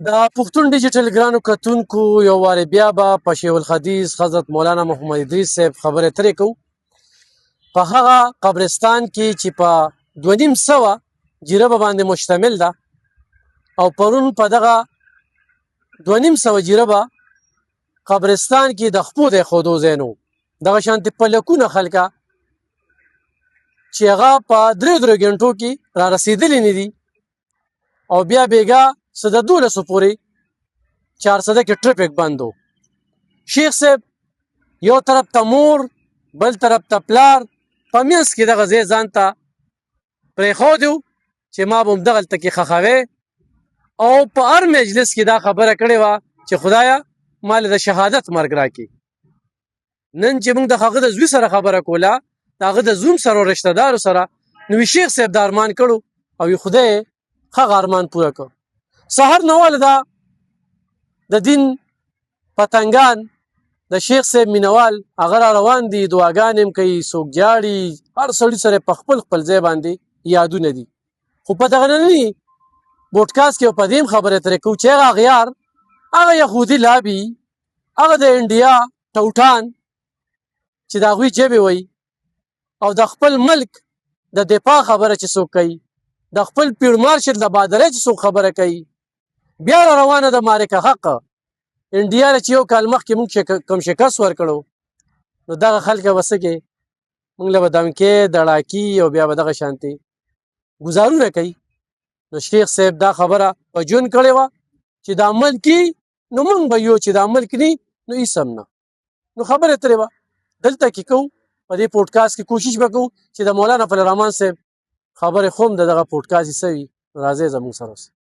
د پښتون ډیجیټل ګرانو کتونکو یو وارې بیا به په شیخ الحدیث حضرت مولانا محمد ادریس صاحب خبرې ترې کوو په هغه قبرستان کې چې په 2500 جربه باندې مشتمل ده او پرون په دغه 2500 جربه قبرستان کې د خپو د خودو زینو دغه شانتي په لکونه خلکه چې هغه په درې غنټو کې را رسیدلی نه دي او بیا بیګا څه د 1200 پورې 400 کې ټریفیک بندو شیخ صاحب یو طرف ته مور بل طرف ته پلار په منځ کې دغه ځای ځان ته پرېښودو چې ما به همدغلته کې ښخوې او په هر مجلس کې دا خبره کړې وه چې خدایه ما له د شهادت مرګ راکړي نن چې موږ د هغه د زوی سره خبره کوله د هغه د زوم سره او رشته دارو سره نو شیخ صاحب د ارمان کړو او خدای هغه ارمان پوره کړ سحر نواله دا د دین پتنګان د شیخ صاحب مینوال هغه را روان دي دعاګانې هم کوي څوک جاړي هر سړي سره په خپل ځای باندې یادونه دي خو په دغه ننني بوډکاسټ کې په دې خبره ترې کوو چې هغه غیار هغه یهودي لابي هغه د انډیا ټوټان چې د هغوی ژبې وایي او د خپل ملک د دفاع خبره چې څوک کوي د خپل پیر مارشل د بادرۍ چې څوک خبره کوي بیا را روانه د مارکه حق انډیا چې یو کال مخکې موږ کم شکست ورکړو نو دغه خلک به څه کې موږ له به دمکې دړاکي او بیا به دغه شانتي ګزارونه کوي نو شیخ صاحب دا خبره په ژوند کړې وه چې دا عمل کي نو موږ به یو چې دا عمل کړي نو هېڅ هم نه نو خبرې ترې وه دلته کې کوو په دې پوډکاسټ کې کوشش به کوو چې د مولانا فضل الرحمن صاحب خبرې خو هم د دغه پوډکاسټ حصه وي راځئ زموږ سره اوسئ